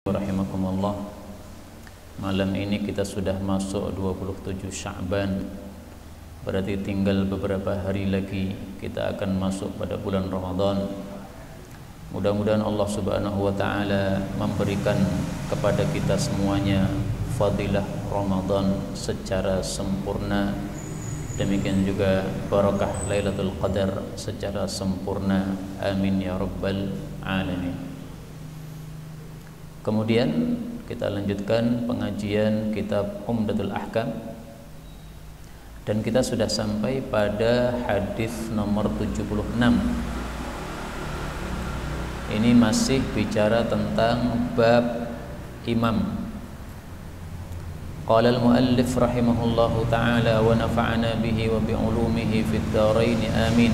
Rahimakumullah. Malam ini kita sudah masuk 27 Sya'ban. Berarti tinggal beberapa hari lagi kita akan masuk pada bulan Ramadan. Mudah-mudahan Allah Subhanahu wa taala memberikan kepada kita semuanya fadilah Ramadan secara sempurna. Demikian juga barakah Lailatul Qadar secara sempurna. Amin ya rabbal alamin. Kemudian kita lanjutkan pengajian kitab Umdatul Ahkam, dan kita sudah sampai pada hadis nomor 76. Ini masih bicara tentang bab imam. Qala al-muallif rahimahullahu ta'ala wa nafa'ana bihi wa bi'ulumihi fid dharain amin.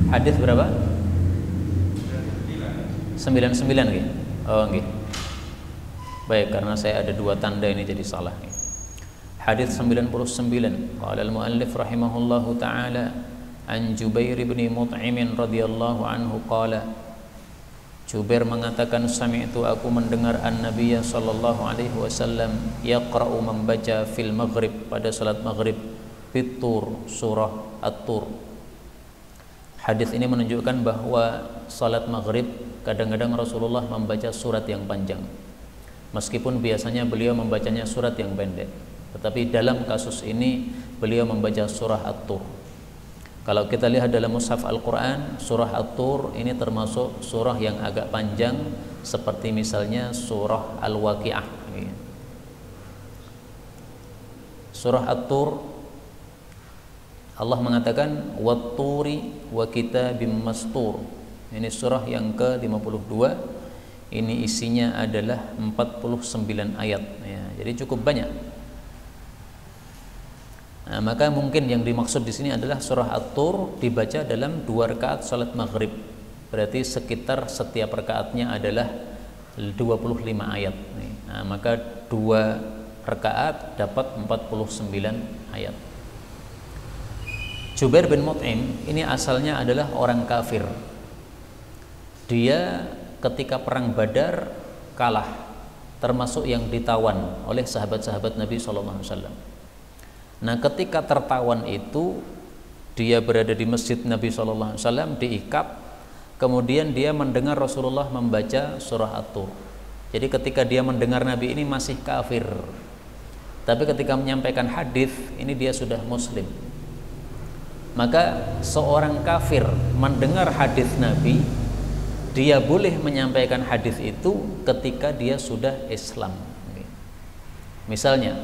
Hadis berapa? 99 nggih. Oh nggih. Baik, karena saya ada dua tanda ini jadi salah nih. Hadis 99. Qala al-muallif rahimahullahu taala an Jubair bin Mut'im radhiyallahu anhu qala. Jubair mengatakan sami'tu, aku mendengar an-nabiy sallallahu alaihi wasallam yaqra'u, membaca fil maghrib, pada salat maghrib, fitur surah At-Tur. Hadis ini menunjukkan bahwa salat maghrib kadang-kadang Rasulullah membaca surat yang panjang, meskipun biasanya beliau membacanya surat yang pendek. Tetapi dalam kasus ini beliau membaca surah At-Tur. Kalau kita lihat dalam mushaf Al-Quran, surah At-Tur ini termasuk surah yang agak panjang, seperti misalnya surah Al-Waqi'ah. Surah At-Tur, Allah mengatakan watturi wa kitabim mastur. Ini surah yang ke-52. Ini isinya adalah 49 ayat ya, jadi cukup banyak. Nah, maka mungkin yang dimaksud di sini adalah surah At-Tur dibaca dalam 2 rakaat salat maghrib. Berarti sekitar setiap rakaatnya adalah 25 ayat. Nah, maka 2 rakaat dapat 49 ayat. Jubair bin Mut'im ini asalnya adalah orang kafir. Dia ketika perang Badar kalah, termasuk yang ditawan oleh sahabat-sahabat Nabi SAW. Nah, ketika tertawan itu dia berada di masjid Nabi SAW, diikap. Kemudian dia mendengar Rasulullah membaca surah At-Tur. Jadi ketika dia mendengar Nabi ini masih kafir, tapi ketika menyampaikan hadis ini dia sudah muslim. Maka seorang kafir mendengar hadis Nabi, dia boleh menyampaikan hadis itu ketika dia sudah Islam. Misalnya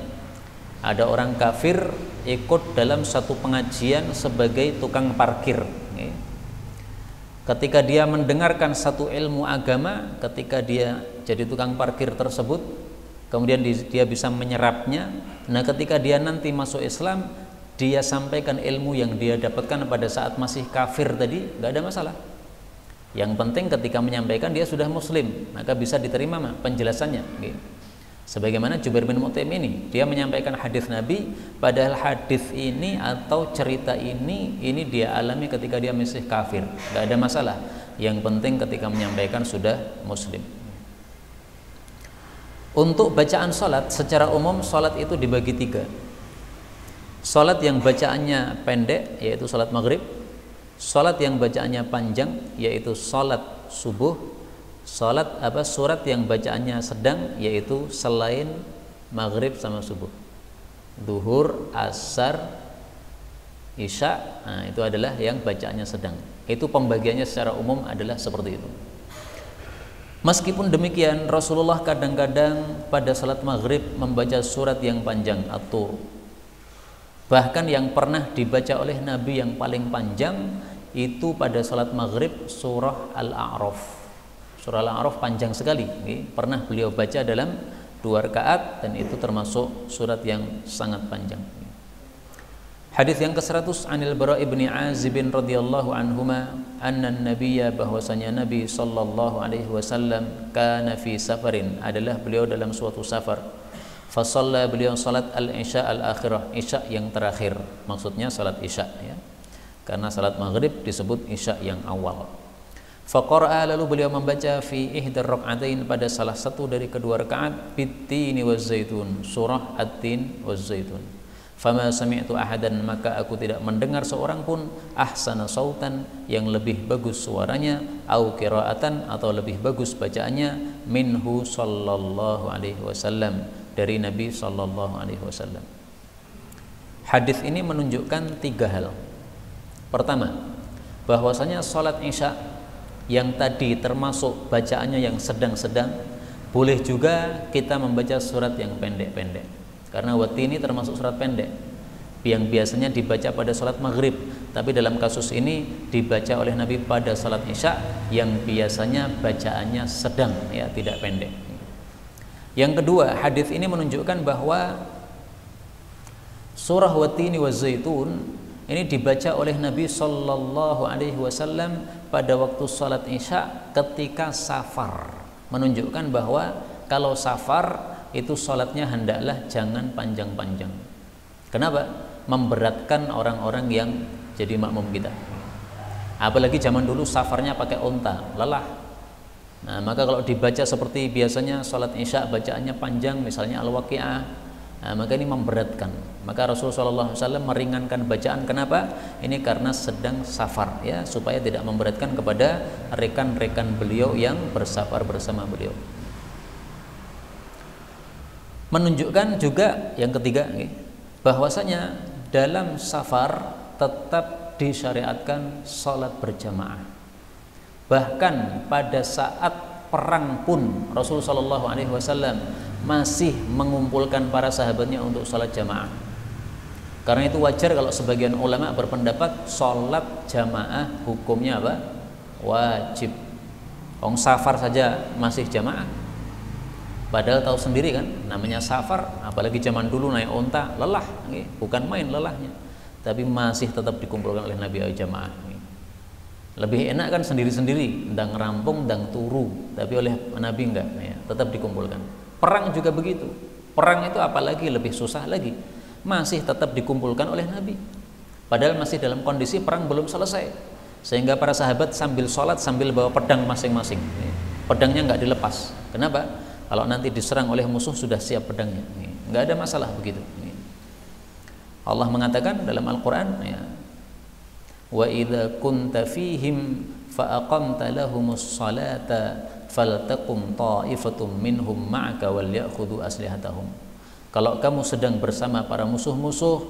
ada orang kafir ikut dalam satu pengajian sebagai tukang parkir. Ketika dia mendengarkan satu ilmu agama, ketika dia jadi tukang parkir tersebut, kemudian dia bisa menyerapnya. Nah, ketika dia nanti masuk Islam, dia sampaikan ilmu yang dia dapatkan pada saat masih kafir tadi, nggak ada masalah. Yang penting ketika menyampaikan dia sudah muslim, maka bisa diterima penjelasannya. Sebagaimana Jubair bin Mut'im ini, dia menyampaikan hadis Nabi, padahal hadis ini atau cerita ini dia alami ketika dia masih kafir, nggak ada masalah. Yang penting ketika menyampaikan sudah muslim. Untuk bacaan salat, secara umum salat itu dibagi 3. Salat yang bacaannya pendek yaitu salat maghrib, salat yang bacaannya panjang yaitu salat subuh, surat yang bacaannya sedang yaitu selain maghrib sama subuh, duhur, asar, isya. Nah, itu adalah yang bacaannya sedang. Itu pembagiannya secara umum adalah seperti itu. Meskipun demikian, Rasulullah kadang-kadang pada salat maghrib membaca surat yang panjang, At-Tur. Bahkan yang pernah dibaca oleh Nabi yang paling panjang itu pada salat maghrib surah Al-A'raf. Surah Al-A'raf panjang sekali. Pernah beliau baca dalam 2 rakaat, dan itu termasuk surat yang sangat panjang. Hadis yang ke-100 anil Bara' ibn Azib radhiyallahu anhuma anna an-nabiyya, bahwasanya Nabi sallallahu alaihi wasallam kana fi safarin, adalah beliau dalam suatu safar. Fasalla, beliau salat al-isya al-akhirah, isya yang terakhir, maksudnya salat isya ya. Karena salat maghrib disebut isya yang awal. Faqara'a, lalu beliau membaca fi ihdar rak'atain, pada salah satu dari kedua rakaat, bit-tini waz-zaitun, surah at-tin waz-zaitun. Fama sami'tu ahadan, maka aku tidak mendengar seorang pun, ahsana sautan, yang lebih bagus suaranya, au qira'atan, atau lebih bagus bacaannya, minhu sallallahu alaihi wasallam, dari Nabi sallallahu alaihi wasallam. Hadis ini menunjukkan tiga hal. Pertama, bahwasanya salat isya yang tadi termasuk bacaannya yang sedang-sedang, boleh juga kita membaca surat yang pendek-pendek. Karena wati ini termasuk surat pendek yang biasanya dibaca pada salat maghrib, tapi dalam kasus ini dibaca oleh Nabi pada salat isya yang biasanya bacaannya sedang ya, tidak pendek. Yang kedua, hadis ini menunjukkan bahwa surah Wat-Tini waz-Zaitun ini dibaca oleh Nabi sallallahu alaihi wasallam pada waktu salat isya ketika safar, menunjukkan bahwa kalau safar itu salatnya hendaklah jangan panjang-panjang. Kenapa? Memberatkan orang-orang yang jadi makmum kita. Apalagi zaman dulu safarnya pakai unta, lelah. Nah, maka kalau dibaca seperti biasanya salat isya bacaannya panjang, misalnya Al-Waqi'ah, nah, maka ini memberatkan. Maka Rasulullah SAW meringankan bacaan. Kenapa? Ini karena sedang safar ya, supaya tidak memberatkan kepada rekan-rekan beliau yang bersafar bersama beliau. Menunjukkan juga yang ketiga, bahwasanya dalam safar tetap disyariatkan salat berjamaah. Bahkan pada saat perang pun Rasulullah SAW masih mengumpulkan para sahabatnya untuk salat jamaah. Karena itu wajar kalau sebagian ulama berpendapat salat jamaah hukumnya apa? Wajib. Orang safar saja masih jamaah. Padahal tahu sendiri kan, namanya safar, apalagi zaman dulu naik onta, lelah, bukan main lelahnya. Tapi masih tetap dikumpulkan oleh Nabi jamaah. Lebih enak kan sendiri-sendiri, ndang rampung, ndang turu, tapi oleh Nabi enggak, ya, tetap dikumpulkan. Perang juga begitu. Perang itu apalagi lebih susah lagi, masih tetap dikumpulkan oleh Nabi. Padahal masih dalam kondisi perang belum selesai, sehingga para sahabat sambil sholat sambil bawa pedang masing-masing. Pedangnya enggak dilepas. Kenapa? Kalau nanti diserang oleh musuh sudah siap pedangnya. Enggak ada masalah begitu. Allah mengatakan dalam Al-Quran, ya, wa idza kunta fihim fa aqamta lahumus salata faltaqum ta'ifatum minhum ma'aka wal ya'khudhu aslihatahum. Kalau kamu sedang bersama para musuh-musuh,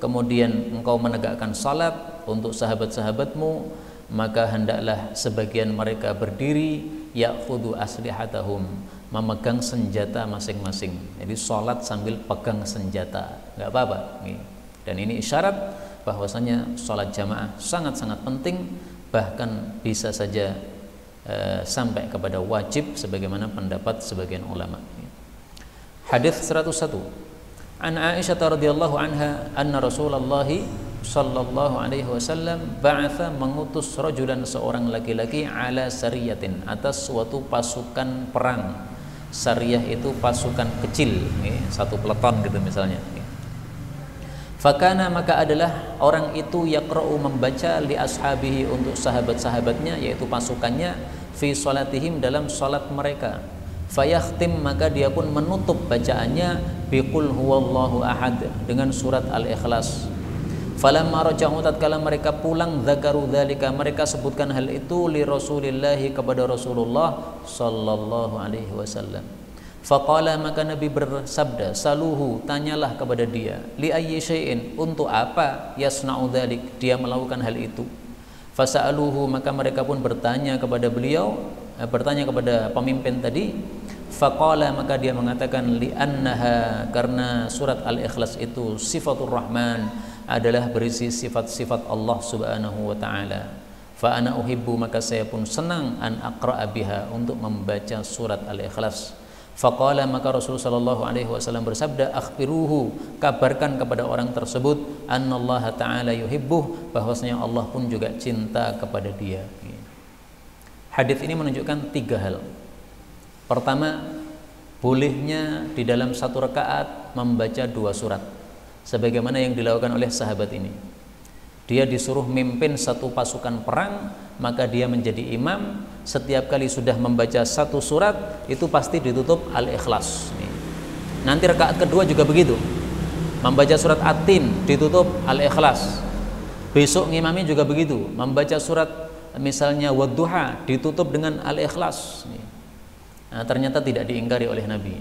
kemudian engkau menegakkan salat untuk sahabat-sahabatmu, maka hendaklah sebagian mereka berdiri, ya'khudhu aslihatahum, memegang senjata masing-masing. Jadi salat sambil pegang senjata, enggak apa-apa. Dan ini isyarat bahwasanya sholat jamaah sangat-sangat penting, bahkan bisa saja sampai kepada wajib sebagaimana pendapat sebagian ulama. Hadis 101. An Aisyah radhiyallahu anha anna Rasulullah sallallahu alaihi wasallam ba'atha, mengutus rajulan, seorang laki-laki, ala sariyatin, atas suatu pasukan perang. Sariyah itu pasukan kecil, satu peleton gitu misalnya. Fakana, maka adalah orang itu yaqra'u, membaca, li ashabihi, untuk sahabat-sahabatnya, yaitu pasukannya, fi salatihim, dalam salat mereka. Fayakhtim, maka dia pun menutup bacaannya, biqul huwallahu ahad, dengan surat Al-Ikhlas. Falamma raja'u, tatkala mereka pulang, dzakaru dzalika, mereka sebutkan hal itu, li Rasulillahi, kepada Rasulullah sallallahu alaihi wasallam. Faqala, maka Nabi bersabda, saluhu, tanyalah kepada dia, li ayyi syai'in, untuk apa, yasna'u dzalik, dia melakukan hal itu. Fasa'aluhu, maka mereka pun bertanya kepada beliau, bertanya kepada pemimpin tadi. Faqala, maka dia mengatakan, li annaha, karena surat Al-Ikhlas itu sifatur Rahman, adalah berisi sifat-sifat Allah Subhanahu wa taala. Fa ana uhibbu, maka saya pun senang, an aqra'a biha, untuk membaca surat Al-Ikhlas. Faqala, maka Rasulullah sallallahu alaihi wasallam bersabda, akhbiruhu, kabarkan kepada orang tersebut, annallaha ta'ala yuhibbuh, bahwasanya Allah pun juga cinta kepada dia. Hadis ini menunjukkan tiga hal. Pertama, bolehnya di dalam satu rakaat membaca 2 surat sebagaimana yang dilakukan oleh sahabat ini. Dia disuruh mimpin satu pasukan perang, maka dia menjadi imam. Setiap kali sudah membaca 1 surat itu pasti ditutup Al-Ikhlas. Nanti rakaat kedua juga begitu, membaca surat At-Tin ditutup Al-Ikhlas. Besok ngimami juga begitu, membaca surat misalnya Wadduha ditutup dengan Al-Ikhlas. Nah, ternyata tidak diingkari oleh Nabi.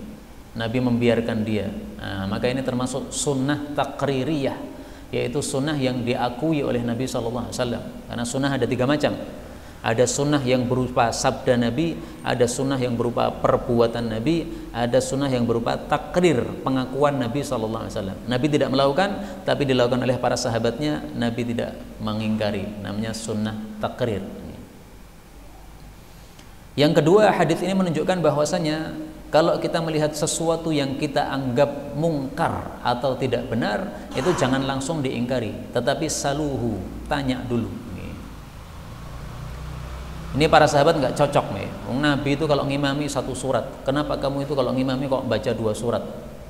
Nabi membiarkan dia. Nah, maka ini termasuk sunnah takririyah, yaitu sunnah yang diakui oleh Nabi SAW. Karena sunnah ada 3 macam. Ada sunnah yang berupa sabda Nabi, ada sunnah yang berupa perbuatan Nabi, ada sunnah yang berupa takrir, pengakuan Nabi SAW. Nabi tidak melakukan, tapi dilakukan oleh para sahabatnya. Nabi tidak mengingkari. Namanya sunnah takrir. Yang kedua, hadis ini menunjukkan bahwasanya kalau kita melihat sesuatu yang kita anggap mungkar atau tidak benar, itu jangan langsung diingkari, tetapi saluhu, tanya dulu. Ini para sahabat nggak cocok nih. Nabi itu kalau ngimami 1 surat, kenapa kamu itu kalau ngimami kok baca 2 surat?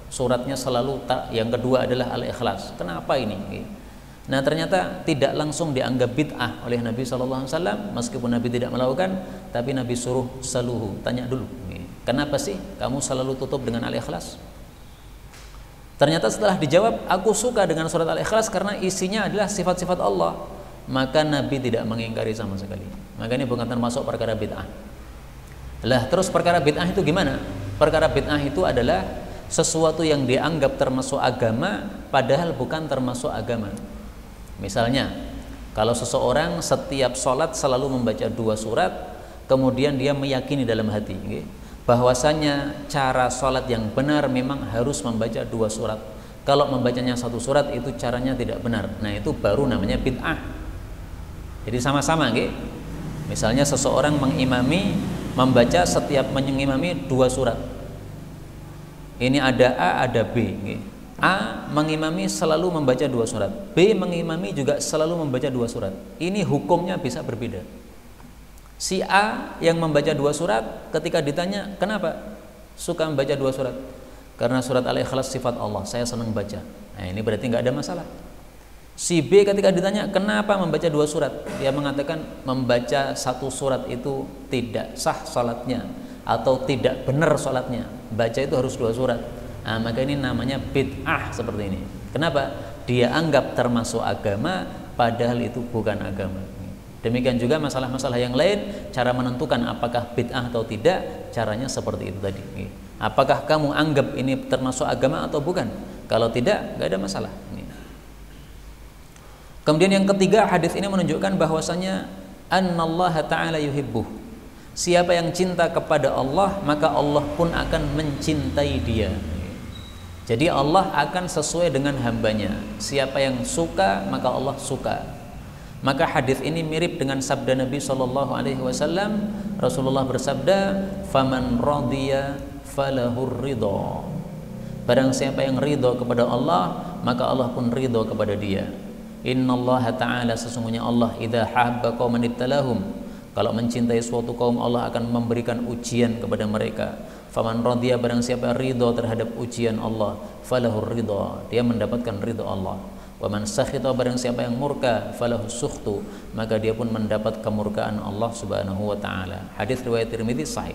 Suratnya selalu yang kedua adalah Al-Ikhlas. Kenapa ini? Nah, ternyata tidak langsung dianggap bid'ah oleh Nabi SAW, meskipun Nabi tidak melakukan, tapi Nabi suruh saluhu, tanya dulu. Kenapa sih kamu selalu tutup dengan Al-Ikhlas? Ternyata setelah dijawab, aku suka dengan surat Al-Ikhlas karena isinya adalah sifat-sifat Allah. Maka Nabi tidak mengingkari sama sekali. Maka ini bukan termasuk perkara bid'ah. Lah, terus perkara bid'ah itu gimana? Perkara bid'ah itu adalah sesuatu yang dianggap termasuk agama padahal bukan termasuk agama. Misalnya, kalau seseorang setiap sholat selalu membaca 2 surat, kemudian dia meyakini dalam hati bahwasanya cara sholat yang benar memang harus membaca 2 surat. Kalau membacanya 1 surat itu caranya tidak benar. Nah, itu baru namanya bid'ah. Jadi sama-sama, misalnya seseorang mengimami, membaca setiap mengimami 2 surat. Ini ada A, ada B. A mengimami selalu membaca 2 surat, B mengimami juga selalu membaca 2 surat. Ini hukumnya bisa berbeda. Si A yang membaca 2 surat, ketika ditanya kenapa suka membaca 2 surat, karena surat Al-Ikhlas sifat Allah, saya senang baca. Nah, ini berarti nggak ada masalah. Si B ketika ditanya kenapa membaca 2 surat, dia mengatakan membaca 1 surat itu tidak sah salatnya atau tidak benar salatnya, baca itu harus 2 surat. Nah, maka ini namanya bid'ah seperti ini. Kenapa? Dia anggap termasuk agama padahal itu bukan agama. Demikian juga masalah-masalah yang lain, cara menentukan apakah bid'ah atau tidak, caranya seperti itu tadi. Apakah kamu anggap ini termasuk agama atau bukan? Kalau tidak, nggak ada masalah. Kemudian yang ketiga, hadis ini menunjukkan bahwasanya annallaha ta'ala yuhibbuh. Siapa yang cinta kepada Allah, maka Allah pun akan mencintai dia. Jadi Allah akan sesuai dengan hambanya. Siapa yang suka, maka Allah suka. Maka hadis ini mirip dengan sabda Nabi SAW. Rasulullah bersabda, "Faman radiya falahur ridha." Barang siapa yang ridho kepada Allah, maka Allah pun ridho kepada dia. Innallaha ta'ala, sesungguhnya Allah, idza habba qauman ibtalahum, kalau mencintai suatu kaum Allah akan memberikan ujian kepada mereka. Faman radiya, barang siapa ridho terhadap ujian Allah, falahur ridha, dia mendapatkan ridho Allah. Wa man sakhita, barang siapa yang murka, falahu sukhtu, maka dia pun mendapat kemurkaan Allah Subhanahu wa taala. Hadis riwayat Tirmidzi sahih.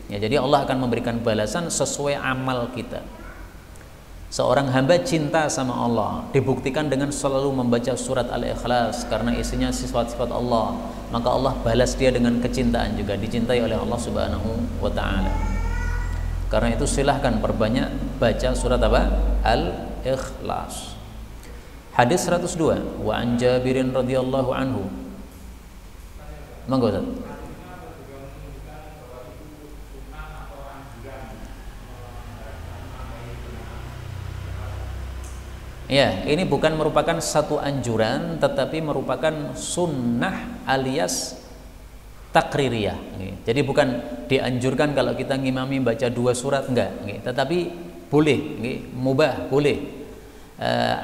Ya, jadi Allah akan memberikan balasan sesuai amal kita. Seorang hamba cinta sama Allah dibuktikan dengan selalu membaca surat Al-Ikhlas karena isinya sifat-sifat Allah, maka Allah balas dia dengan kecintaan juga, dicintai oleh Allah Subhanahu wa taala. Karena itu silahkan perbanyak baca surat apa? Al-Ikhlas. Hadis 102, wa an Jabirin radhiyallahu anhu. Monggo Ustaz. Ya, ini bukan merupakan satu anjuran, tetapi merupakan sunnah alias takririyah. Jadi bukan dianjurkan kalau kita ngimami baca 2 surat, enggak. Tetapi boleh, mubah, boleh.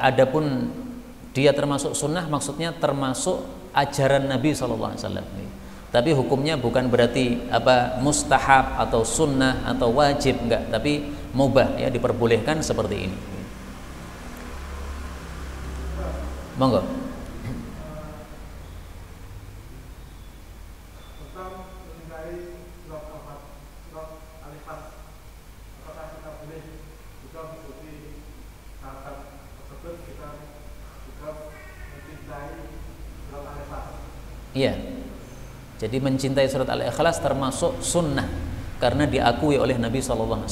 Adapun dia termasuk sunnah, maksudnya termasuk ajaran Nabi SAW. Tapi hukumnya bukan berarti apa mustahab atau sunnah atau wajib, enggak, tapi mubah, ya, diperbolehkan seperti ini. Monggo. Iya. Jadi mencintai surat Al-Ikhlas termasuk sunnah karena diakui oleh Nabi SAW,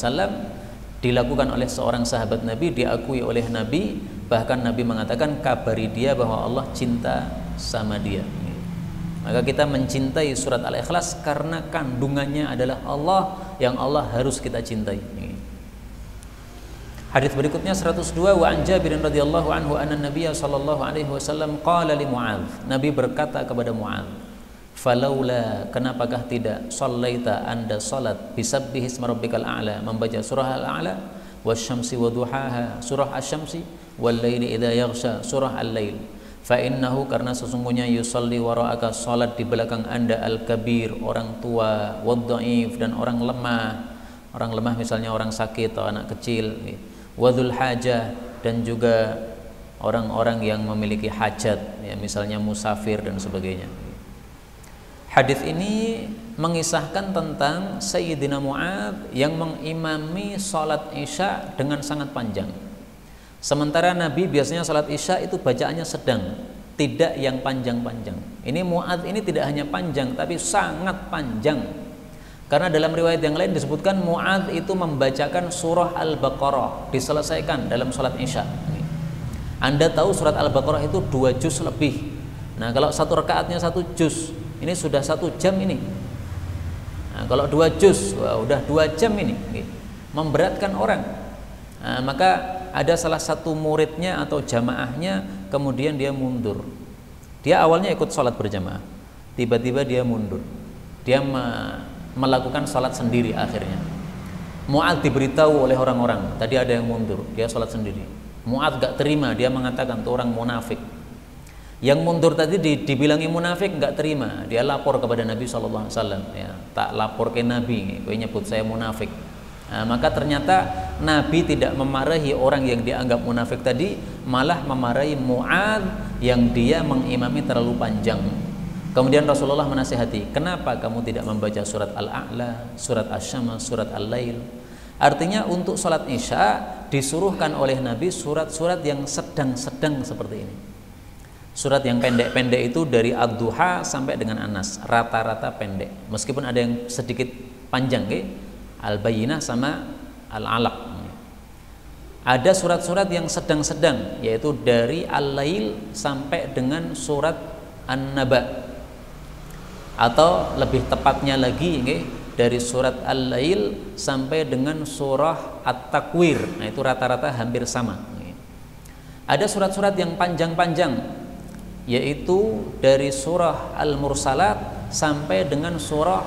dilakukan oleh seorang sahabat Nabi, diakui oleh Nabi, bahkan Nabi mengatakan kabari dia bahwa Allah cinta sama dia. Maka kita mencintai surat Al-Ikhlas karena kandungannya adalah Allah, yang Allah harus kita cintai. Hadis berikutnya 102, wa an Jabir radhiyallahu anhu anna Nabiyya sallallahu alaihi wasallam qala li Mu'adz, Nabi berkata kepada Mu'adz, falaula, kenapakah tidak, sallaita, anda salat, bisabbihi isma rabbikal a'la, membaca surah al-a'la, wasyamsi wa duhaha, surah asy-syamsi, wal laili idza yaghsha, surah al-lail, fa innahu, karena sesungguhnya yusalli wara'aka, salat di belakang anda, al-kabir, orang tua, wad-dhaif, dan orang lemah misalnya orang sakit atau anak kecil, wadhul hajah, dan juga orang-orang yang memiliki hajat, ya, misalnya musafir dan sebagainya. Hadis ini mengisahkan tentang Sayyidina Mu'adz yang mengimami salat Isya dengan sangat panjang. Sementara Nabi biasanya salat Isya itu bacaannya sedang, tidak yang panjang-panjang. Ini Mu'adz ini tidak hanya panjang tapi sangat panjang. Karena dalam riwayat yang lain disebutkan Mu'adz itu membacakan surah Al-Baqarah diselesaikan dalam salat Isya. Anda tahu surat Al-Baqarah itu 2 juz lebih. Nah, kalau satu rakaatnya 1 juz, ini sudah 1 jam ini. Nah, kalau 2 juz, wah, udah 2 jam ini, memberatkan orang. Nah, maka ada salah satu muridnya atau jamaahnya, kemudian dia mundur. Dia awalnya ikut sholat berjamaah, tiba-tiba dia mundur. Dia melakukan sholat sendiri akhirnya. Mu'adz diberitahu oleh orang-orang, tadi ada yang mundur, dia sholat sendiri. Mu'adz gak terima, dia mengatakan itu orang munafik. Yang mundur tadi dibilangi munafik, nggak terima, dia lapor kepada Nabi SAW, ya, tak lapor ke Nabi, kau nyebut saya munafik. Nah, maka ternyata Nabi tidak memarahi orang yang dianggap munafik tadi, malah memarahi Mu'adz yang dia mengimami terlalu panjang. Kemudian Rasulullah menasihati, kenapa kamu tidak membaca surat Al-A'la, surat Asy-Syams, surat Al-Lail? Artinya untuk sholat Isya disuruhkan oleh Nabi surat-surat yang sedang-sedang seperti ini. Surat yang pendek-pendek itu dari Ad-Duha sampai dengan An-Nas, rata-rata pendek. Meskipun ada yang sedikit panjang, Al-Bayyinah sama Al-Alaq. Ada surat-surat yang sedang-sedang, yaitu dari Al-Lail sampai dengan surat An-Naba. Atau lebih tepatnya lagi, dari surat Al-Lail sampai dengan surah At-Takwir. Nah, itu rata-rata hampir sama. Ada surat-surat yang panjang-panjang, yaitu dari surah Al-Mursalat sampai dengan surah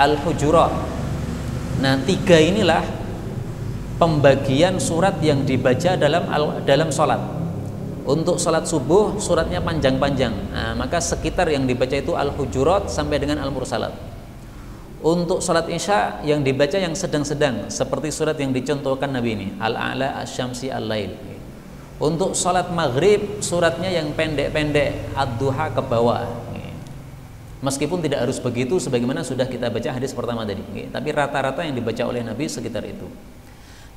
Al-Hujurat. Nah, 3 inilah pembagian surat yang dibaca dalam sholat. Untuk sholat subuh suratnya panjang-panjang, nah, maka sekitar yang dibaca itu Al-Hujurat sampai dengan Al-Mursalat. Untuk sholat Isya yang dibaca yang sedang-sedang, seperti surat yang dicontohkan Nabi ini, Al-A'la, Asy-Syamsi, Al-Lail. Untuk sholat maghrib suratnya yang pendek-pendek, Ad-Duha ke bawah. Meskipun tidak harus begitu sebagaimana sudah kita baca hadis pertama tadi, tapi rata-rata yang dibaca oleh Nabi sekitar itu.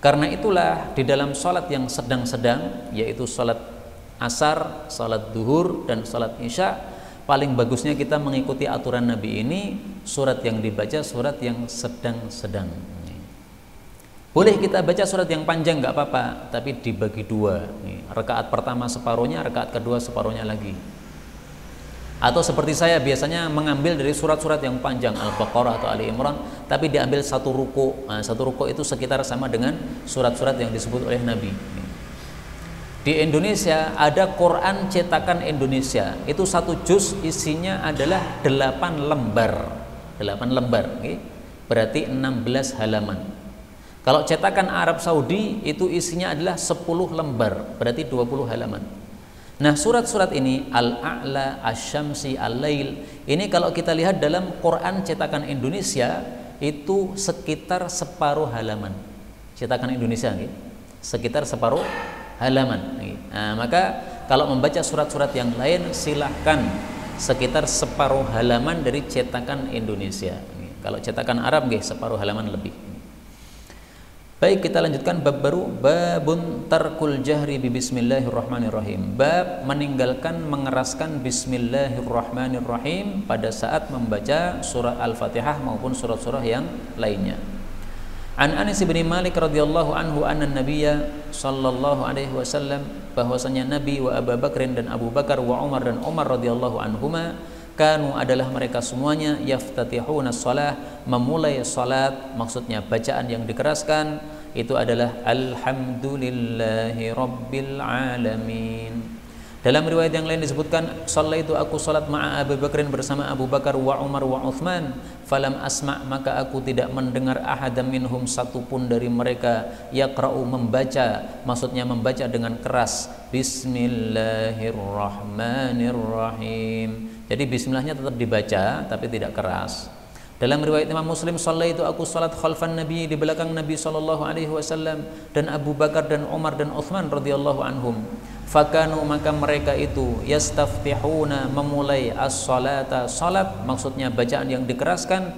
Karena itulah di dalam sholat yang sedang-sedang, yaitu sholat Asar, sholat duhur, dan sholat Isya, paling bagusnya kita mengikuti aturan Nabi ini, surat yang dibaca surat yang sedang-sedang. Boleh kita baca surat yang panjang nggak apa-apa, tapi dibagi 2. Rakaat pertama separuhnya, rakaat kedua separuhnya lagi. Atau seperti saya biasanya mengambil dari surat-surat yang panjang, Al-Baqarah atau Ali Imran, tapi diambil 1 ruku. Nah, 1 ruku itu sekitar sama dengan surat-surat yang disebut oleh Nabi. Di Indonesia ada Quran cetakan Indonesia, itu 1 juz isinya adalah 8 lembar. 8 lembar, berarti 16 halaman. Kalau cetakan Arab Saudi itu isinya adalah 10 lembar, berarti 20 halaman. Nah, surat-surat ini Al-A'la, Asy-Syamsi, Al-Lail, ini kalau kita lihat dalam Quran cetakan Indonesia itu sekitar separuh halaman. Cetakan Indonesia gitu, sekitar separuh halaman. Nah, maka kalau membaca surat-surat yang lain silahkan sekitar separuh halaman dari cetakan Indonesia. Kalau cetakan Arab separuh halaman lebih. Baik, kita lanjutkan bab baru, babun tarkul jahri bi bismillahirrahmanirrahim. Bab meninggalkan mengeraskan bismillahirrahmanirrahim pada saat membaca surah Al-Fatihah maupun surah-surah yang lainnya. An Anas bin Malik radhiyallahu anhu anna Nabiyya sallallahu alaihi wasallam, bahwasanya Nabi wa Abu Bakrin dan Abu Bakar wa Umar dan Umar radhiyallahu anhuma, kanu adalah mereka semuanya yaftatihuna shalah, memulai salat, maksudnya bacaan yang dikeraskan itu adalah alhamdulillahi rabbil alamin. Dalam riwayat yang lain disebutkan shallaitu, aku salat ma'a Abu Bakrin, bersama Abu Bakar, wa Umar wa Uthman, falam asma', maka aku tidak mendengar ahadam minhum, satupun dari mereka, yaqra'u, membaca, maksudnya membaca dengan keras, bismillahirrahmanirrahim. Jadi bismillahnya tetap dibaca tapi tidak keras. Dalam riwayat Imam Muslim, shallaitu, aku salat khalfan Nabi, di belakang Nabi sallallahu alaihi wasallam, dan Abu Bakar dan Umar dan Uthman radhiyallahu anhum. Fakanu, maka mereka itu yastaftihuna, memulai as-salata, salat, maksudnya bacaan yang dikeraskan,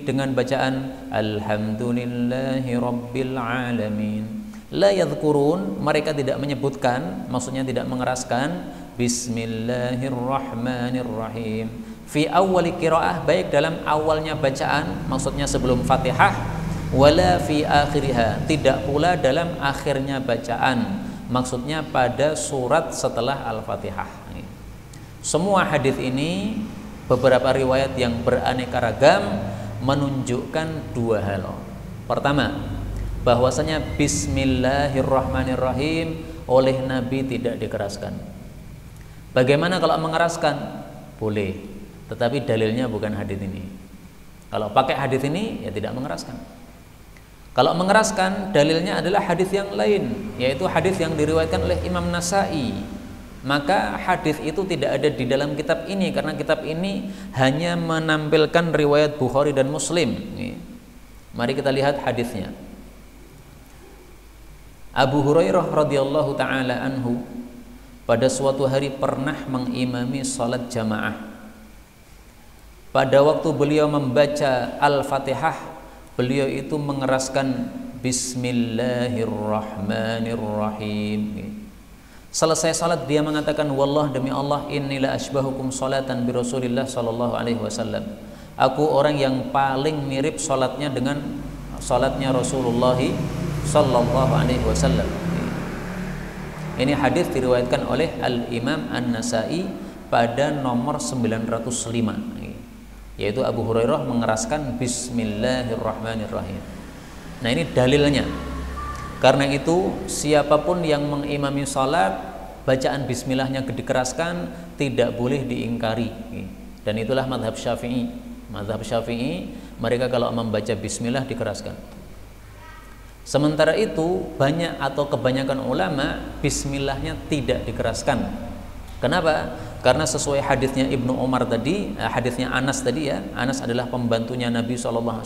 dengan bacaan alhamdulillahi rabbil alamin. La yadhkurun, mereka tidak menyebutkan, maksudnya tidak mengeraskan bismillahirrahmanirrahim fi awwali qiraah, baik dalam awalnya bacaan, maksudnya sebelum Fatihah, wala fi akhiriha, tidak pula dalam akhirnya bacaan, maksudnya pada surat setelah Al-Fatihah. Semua hadis ini, beberapa riwayat yang beraneka ragam menunjukkan dua hal. Pertama, bahwasanya bismillahirrahmanirrahim oleh Nabi tidak dikeraskan. Bagaimana kalau mengeraskan? Boleh, tetapi dalilnya bukan hadis ini. Kalau pakai hadis ini ya tidak mengeraskan. Kalau mengeraskan, dalilnya adalah hadis yang lain, yaitu hadis yang diriwayatkan oleh Imam Nasai. Maka hadis itu tidak ada di dalam kitab ini, karena kitab ini hanya menampilkan riwayat Bukhari dan Muslim. Mari kita lihat hadisnya. Abu Hurairah radhiyallahu taala anhu pada suatu hari pernah mengimami salat jamaah. Pada waktu beliau membaca Al-Fatihah, beliau itu mengeraskan bismillahirrahmanirrahim. Selesai salat dia mengatakan, wallah, demi Allah, innila asbahukum salatan bi Rasulillah sallallahu alaihi wasallam. Aku orang yang paling mirip salatnya dengan salatnya Rasulullah sallallahu alaihi wasallam. Ini hadis diriwayatkan oleh Al-Imam An-Nasai pada nomor 905, yaitu Abu Hurairah mengeraskan bismillahirrahmanirrahim. Nah, ini dalilnya. Karena itu siapapun yang mengimami salat, bacaan bismillahnya dikeraskan, tidak boleh diingkari. Dan itulah mazhab Syafi'i. Mazhab Syafi'i, mereka kalau membaca bismillah dikeraskan. Sementara itu banyak atau kebanyakan ulama bismillahnya tidak dikeraskan. Kenapa? Karena sesuai hadisnya Ibnu Umar tadi, hadisnya Anas tadi ya, Anas adalah pembantunya Nabi SAW,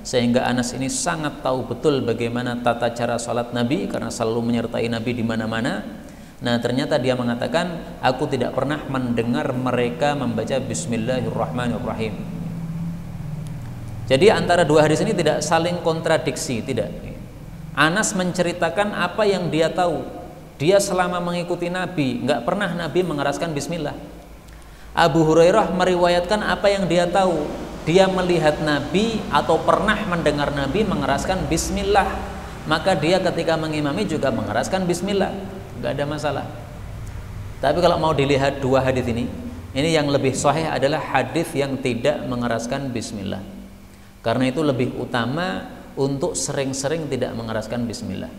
sehingga Anas ini sangat tahu betul bagaimana tata cara salat Nabi karena selalu menyertai Nabi di mana-mana. Nah, ternyata dia mengatakan, aku tidak pernah mendengar mereka membaca bismillahirrahmanirrahim. Jadi antara dua hadis ini tidak saling kontradiksi, tidak. Anas menceritakan apa yang dia tahu. Dia selama mengikuti Nabi, nggak pernah Nabi mengeraskan bismillah. Abu Hurairah meriwayatkan apa yang dia tahu. Dia melihat Nabi atau pernah mendengar Nabi mengeraskan bismillah. Maka dia ketika mengimami juga mengeraskan bismillah. Nggak ada masalah. Tapi kalau mau dilihat dua hadis ini yang lebih sahih adalah hadis yang tidak mengeraskan bismillah. Karena itu lebih utama untuk sering-sering tidak mengeraskan bismillah.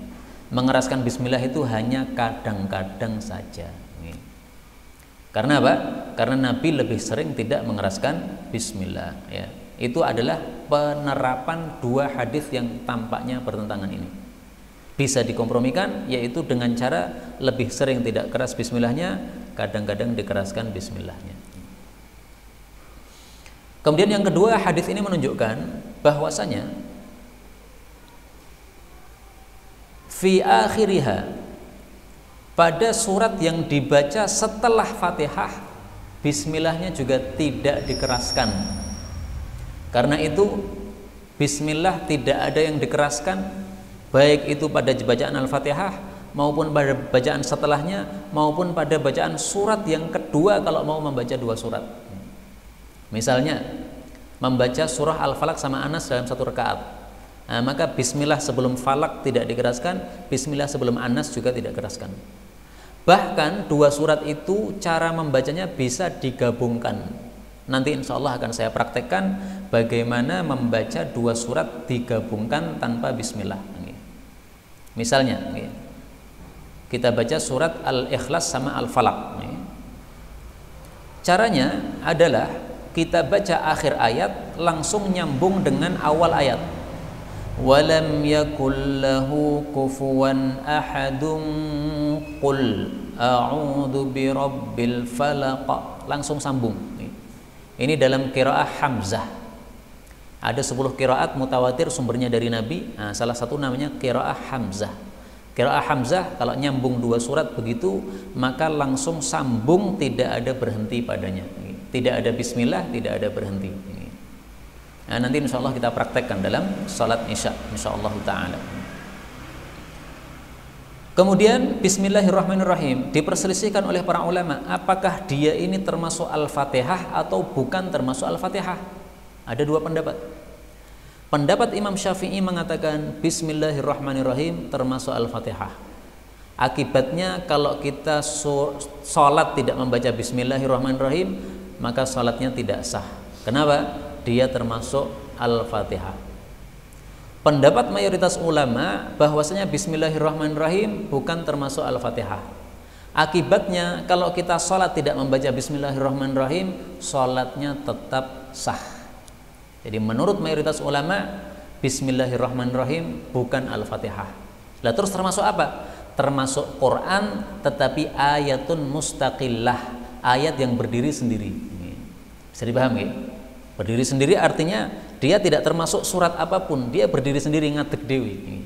Mengeraskan bismillah itu hanya kadang-kadang saja. Karena apa? Karena Nabi lebih sering tidak mengeraskan bismillah, ya. Itu adalah penerapan dua hadis yang tampaknya bertentangan ini. Bisa dikompromikan, yaitu dengan cara lebih sering tidak keras bismillahnya, kadang-kadang dikeraskan bismillahnya. Kemudian yang kedua, hadis ini menunjukkan bahwasanya fi akhiriha, pada surat yang dibaca setelah Fatihah, bismillahnya juga tidak dikeraskan. Karena itu bismillah tidak ada yang dikeraskan, baik itu pada bacaan Al-Fatihah maupun pada bacaan setelahnya, maupun pada bacaan surat yang kedua kalau mau membaca dua surat. Misalnya membaca surah Al-Falaq sama Anas dalam satu rakaat, nah, maka bismillah sebelum Falaq tidak dikeraskan, bismillah sebelum Anas juga tidak dikeraskan. Bahkan dua surat itu cara membacanya bisa digabungkan. Nanti insya Allah akan saya praktekkan bagaimana membaca dua surat digabungkan tanpa bismillah. Misalnya kita baca surat Al-Ikhlas sama Al-Falaq. Caranya adalah kita baca akhir ayat langsung nyambung dengan awal ayat. Walam yakul lahu kufuwan ahadun qul a'udzu birabbil falaq, langsung sambung. Ini dalam qiraah Hamzah. Ada 10 qiraat mutawatir sumbernya dari Nabi. Nah, salah satu namanya qiraah Hamzah. Qiraah Hamzah kalau nyambung dua surat begitu, maka langsung sambung, tidak ada berhenti padanya. Tidak ada bismillah, tidak ada berhenti. Nah, nanti insya Allah kita praktekkan dalam salat Isya insyaallah taala. Kemudian bismillahirrahmanirrahim diperselisihkan oleh para ulama, apakah dia ini termasuk Al-Fatihah atau bukan termasuk Al-Fatihah. Ada dua pendapat. Pendapat Imam Syafi'i mengatakan bismillahirrahmanirrahim termasuk Al-Fatihah. Akibatnya kalau kita sholat tidak membaca bismillahirrahmanirrahim, maka sholatnya tidak sah. Kenapa? Dia termasuk Al-Fatihah. Pendapat mayoritas ulama bahwasanya bismillahirrahmanirrahim bukan termasuk Al-Fatihah. Akibatnya kalau kita sholat tidak membaca bismillahirrahmanirrahim, sholatnya tetap sah. Jadi menurut mayoritas ulama, bismillahirrahmanirrahim bukan Al-Fatihah. Lah terus termasuk apa? Termasuk Quran, tetapi ayatun mustaqillah, ayat yang berdiri sendiri. Bisa dipahami? Berdiri sendiri artinya dia tidak termasuk surat apapun, dia berdiri sendiri ngadeg dewi.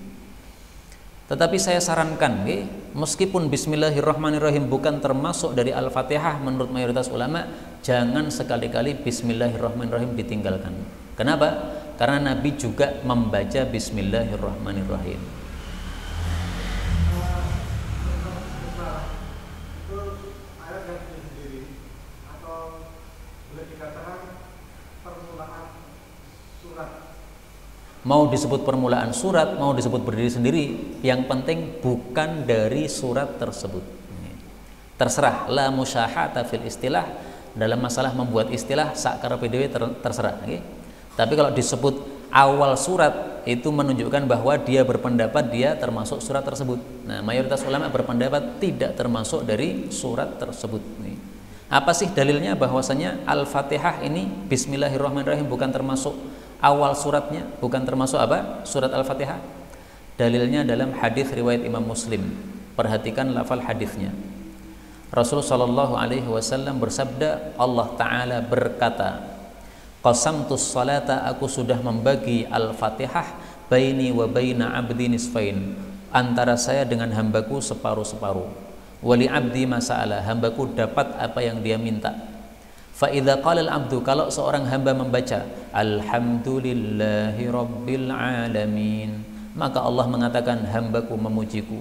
Tetapi saya sarankan, meskipun bismillahirrahmanirrahim bukan termasuk dari Al-Fatihah menurut mayoritas ulama, jangan sekali-kali bismillahirrahmanirrahim ditinggalkan. Kenapa? Karena Nabi juga membaca bismillahirrahmanirrahim. Mau disebut permulaan surat, mau disebut berdiri sendiri, yang penting bukan dari surat tersebut. Terserah, la musyahata fil istilah, dalam masalah membuat istilah sakar PDW terserah. Tapi kalau disebut awal surat, itu menunjukkan bahwa dia berpendapat dia termasuk surat tersebut. Nah, mayoritas ulama berpendapat tidak termasuk dari surat tersebut. Apa sih dalilnya bahwasanya Al-Fatihah ini bismillahirrahmanirrahim bukan termasuk awal suratnya, bukan termasuk apa? Surat Al-Fatihah. Dalilnya dalam hadis riwayat Imam Muslim. Perhatikan lafal hadisnya. Rasulullah sallallahu alaihi wasallam bersabda, Allah taala berkata, qasamtus salata, aku sudah membagi Al-Fatihah baini wa baina abdi nisfain, antara saya dengan hambaku separuh-separuh. Wali abdi masa'ala, hambaku dapat apa yang dia minta. Fa idza qala al-abdu, kalau seorang hamba membaca alhamdulillahi rabbil alamin, maka Allah mengatakan hambaku memujiku.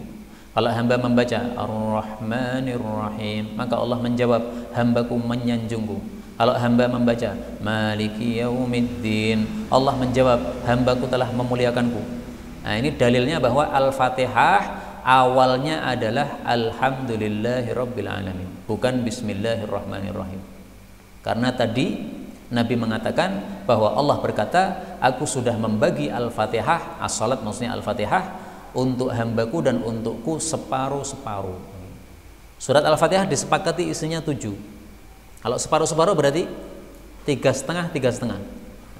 Kalau hamba membaca ar-rahmanir rahim, maka Allah menjawab hambaku menyanjungku. Kalau hamba membaca maliki yaumiddin, Allah menjawab hambaku telah memuliakanku. Nah, ini dalilnya bahwa Al-Fatihah awalnya adalah alhamdulillahi rabbil alamin, bukan bismillahirrahmanirrahim. Karena tadi Nabi mengatakan bahwa Allah berkata, aku sudah membagi Al-Fatihah, as-salat maksudnya Al-Fatihah, untuk hambaku dan untukku separuh-separuh. Surat Al-Fatihah disepakati isinya 7. Kalau separuh-separuh berarti 3,5.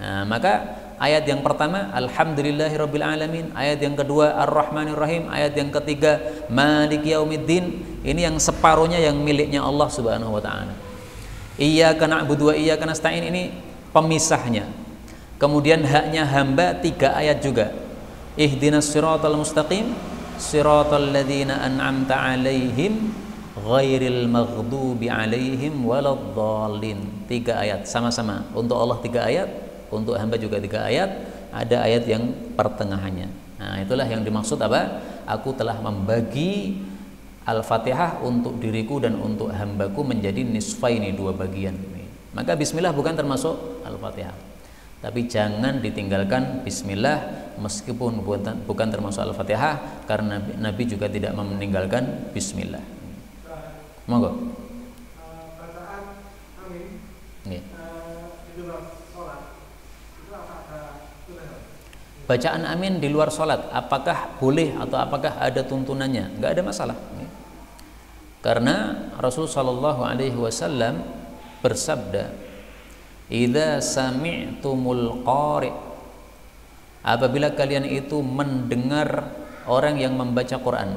Nah, maka Ayat yang pertama Alhamdulillahirabbil alamin, ayat yang kedua Ar-Rahmanir-Rahim, ayat yang ketiga Maliki Yaumiddin. Ini yang separuhnya yang miliknya Allah Subhanahu wa taala. Iyyaka na'budu wa iyyaka nasta'in, ini pemisahnya. Kemudian haknya hamba 3 ayat juga. Ihdinas siratal mustaqim, siratal ladzina an'amta 'alaihim ghairil maghdubi 'alaihim waladdallin. 3 ayat sama-sama. Untuk Allah 3 ayat, untuk hamba juga 3 ayat, ada ayat yang pertengahannya. Nah, itulah yang dimaksud apa? Aku telah membagi Al-Fatihah untuk diriku dan untuk hambaku menjadi nisfaini, 2 bagian. Maka bismillah bukan termasuk Al-Fatihah. Tapi jangan ditinggalkan bismillah meskipun bukan termasuk Al-Fatihah, karena Nabi juga tidak meninggalkan bismillah. Monggo. Bacaan amin Nggih. di luar sholat itu apa ada tuntunan? Bacaan amin di luar sholat apakah boleh atau apakah ada tuntunannya? Enggak ada masalah. Karena Rasul sallallahu alaihi wasallam bersabda, "Idza sami'tumul qari'," apabila kalian itu mendengar orang yang membaca Quran,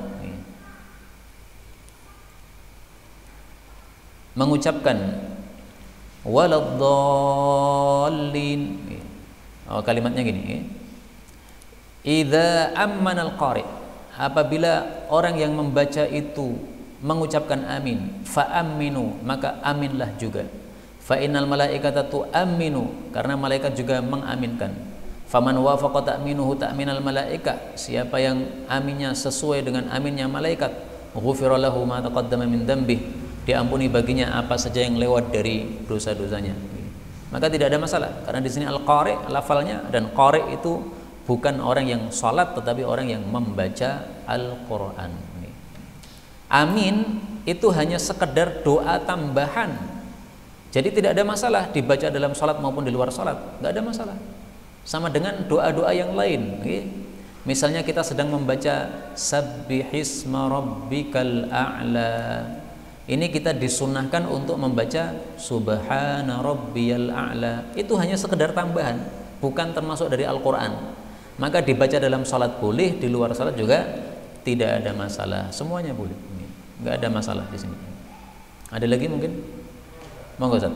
mengucapkan waladdallin. Oh, kalimatnya gini. Idza ammanal qari', apabila orang yang membaca itu mengucapkan amin, fa aminu, maka aminlah juga. Fa innal malaikata tu'minu, karena malaikat juga mengaminkan. Faman wafaqa ta'minuhu ta'minal malaika, siapa yang aminnya sesuai dengan aminnya malaikat, ghufira lahu ma taqaddama min dzambih, diampuni baginya apa saja yang lewat dari dosa-dosanya. Maka tidak ada masalah, karena di sini al-qari lafalnya, dan qari itu bukan orang yang salat tetapi orang yang membaca Al-Qur'an. Amin itu hanya sekedar doa tambahan. Jadi tidak ada masalah dibaca dalam salat maupun di luar salat, nggak ada masalah. Sama dengan doa-doa yang lain. Misalnya kita sedang membaca Sabbihisma rabbikal a'la, ini kita disunahkan untuk membaca Subhana rabbiyal a'la. Itu hanya sekedar tambahan, bukan termasuk dari Al-Quran. Maka dibaca dalam salat boleh, di luar salat juga tidak ada masalah. Semuanya boleh. Nggak ada masalah di sini. Ada lagi mungkin? Monggo Ustaz.